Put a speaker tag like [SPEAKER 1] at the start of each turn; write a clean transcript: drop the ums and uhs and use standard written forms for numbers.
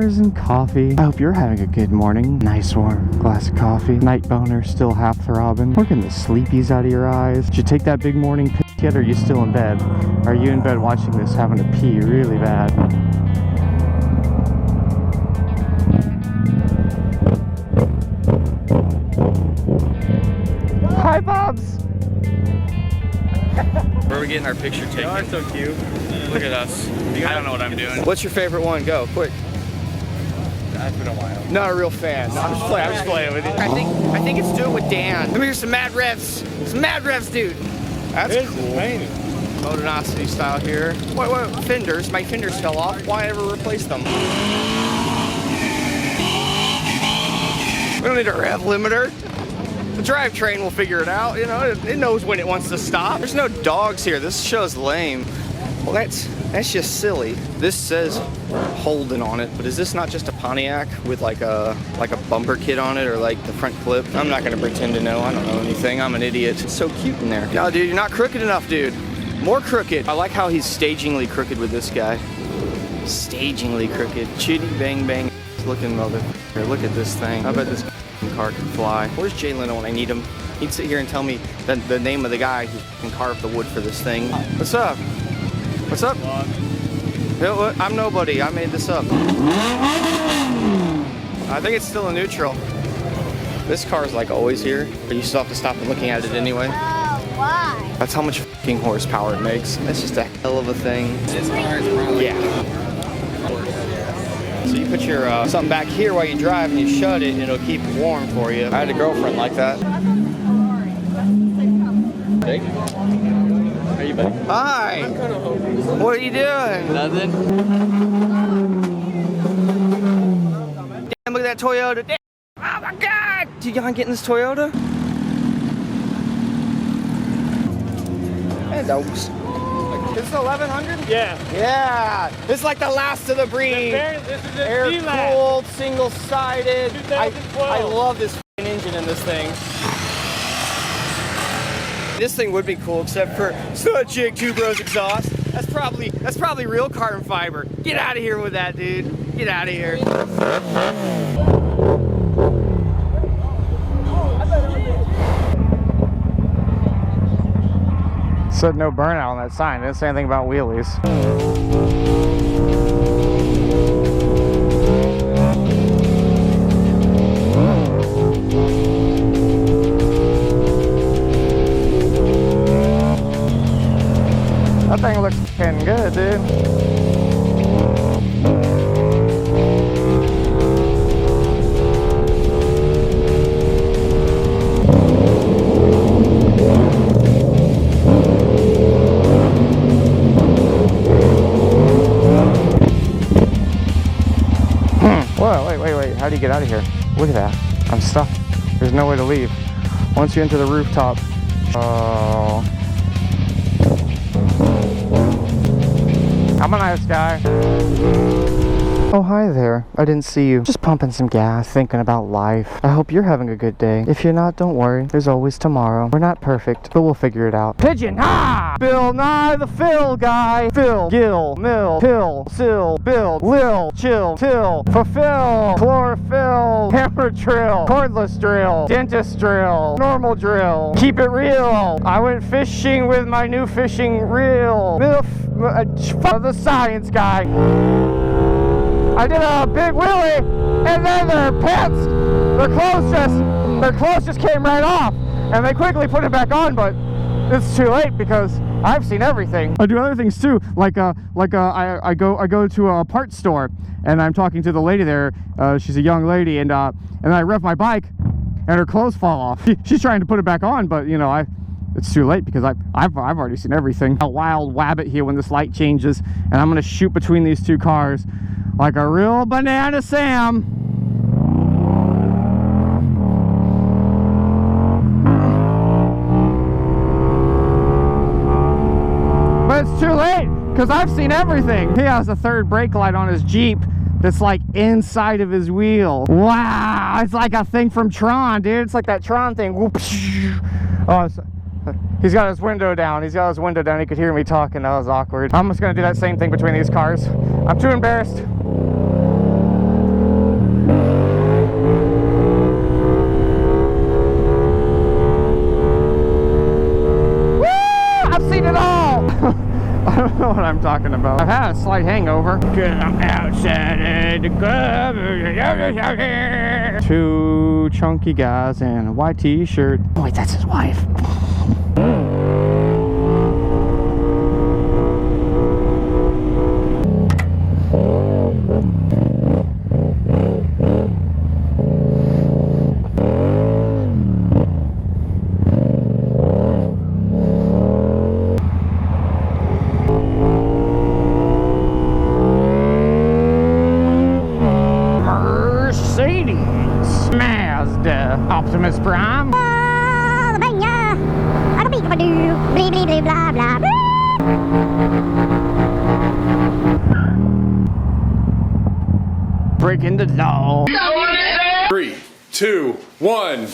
[SPEAKER 1] cars and coffee. I hope you're having a good morning. Nice warm glass of coffee. Night boner still half throbbing. Working the sleepies out of your eyes. Did you take that big morning piss yet, or are you still in bed? Are you in bed watching this having to pee really bad? Hi, Bobs!
[SPEAKER 2] Where are we getting our picture taken?
[SPEAKER 3] Oh, so cute.
[SPEAKER 2] Look at us. I don't know what I'm doing.
[SPEAKER 3] What's your favorite one? Go, quick.
[SPEAKER 2] It's been a while.
[SPEAKER 3] Not a real fan. No, I'm just playing with you. I think it's Do It With Dan. Let me hear some mad revs. Some mad revs, dude. That's cool. Motonosity style here. Wait, fenders. My fenders fell off. Why ever replace them? We don't need a rev limiter. The drivetrain will figure it out. You know, it knows when it wants to stop. There's no dogs here. This show's lame. Well, that's just silly. This says Holden on it, but is this not just a Pontiac with like a bumper kit on it, or like the front clip? I'm not gonna pretend to know. I don't know anything. I'm an idiot. It's so cute in there. No, dude, you're not crooked enough, dude. More crooked. I like how he's stagingly crooked with this guy. Stagingly crooked. Chitty bang bang. Looking motherfucker. Look at this thing. I bet this car can fly. Where's Jay Leno when I need him? He'd sit here and tell me the name of the guy who can carve the wood for this thing. What's up? What's up? I'm nobody. I made this up. I think it's still a neutral. This car's like always here, but you still have to stop and looking at it anyway.
[SPEAKER 4] Oh, why?
[SPEAKER 3] That's how much fucking horsepower it makes. That's just a hell of a thing.
[SPEAKER 2] This car is probably...
[SPEAKER 3] Yeah. So you put your something back here while you drive and you shut it and it'll keep it warm for you. I had a girlfriend like that.
[SPEAKER 2] Hey. How you been?
[SPEAKER 3] Hi. What are you doing?
[SPEAKER 2] Nothing.
[SPEAKER 3] Damn, look at that Toyota. Damn. Oh my God. Do y'all get in this Toyota? Hey, dogs. This is 1100?
[SPEAKER 5] Yeah.
[SPEAKER 3] Yeah. This is like the last of the breed.
[SPEAKER 5] This is a
[SPEAKER 3] Air-cooled, single-sided.
[SPEAKER 5] 2012.
[SPEAKER 3] I love this engine in this thing. This thing would be cool, except for it's not Jig Two Bros exhaust. That's probably real carbon fiber. Get out of here with that, dude. Get out of here.
[SPEAKER 1] Said no burnout on that sign. It didn't say anything about wheelies. That thing looks fucking good, dude. Whoa, wait. How do you get out of here? Look at that. I'm stuck. There's no way to leave. Once you enter the rooftop. Oh. I'm a nice guy. Oh, hi there. I didn't see you. Just pumping some gas, thinking about life. I hope you're having a good day. If you're not, don't worry. There's always tomorrow. We're not perfect, but we'll figure it out. Pigeon! Ha! Bill Nye the Phil guy. Phil, Gil, Mill, Pill, Sill, Build, Lil, Chill, Till, Fulfill, Chlorophyll, Hammer Drill, Cordless Drill, Dentist Drill, Normal Drill, Keep It Real. I went fishing with my new fishing reel. The science guy. I did a big wheelie, and then their clothes just came right off, and they quickly put it back on, but it's too late because I've seen everything. I do other things too, like I go to a parts store, and I'm talking to the lady there. She's a young lady, and then I rev my bike, and her clothes fall off. She's trying to put it back on, but you know, it's too late because I've already seen everything. A wild wabbit here when this light changes, and I'm gonna shoot between these two cars like a real Banana Sam. But it's too late because I've seen everything. He has a third brake light on his Jeep that's like inside of his wheel. Wow, it's like a thing from Tron, dude. It's like that Tron thing. Oh, he's got his window down. He could hear me talking. That was awkward. I'm just gonna do that same thing between these cars. I'm too embarrassed. know what I'm talking about. I've had a slight hangover. Cause I'm outside at the club. 2 chunky guys in a white t-shirt. Oh, wait, that's his wife. Mazda Optimus Prime. Breaking the law.
[SPEAKER 4] 3, 2, 1.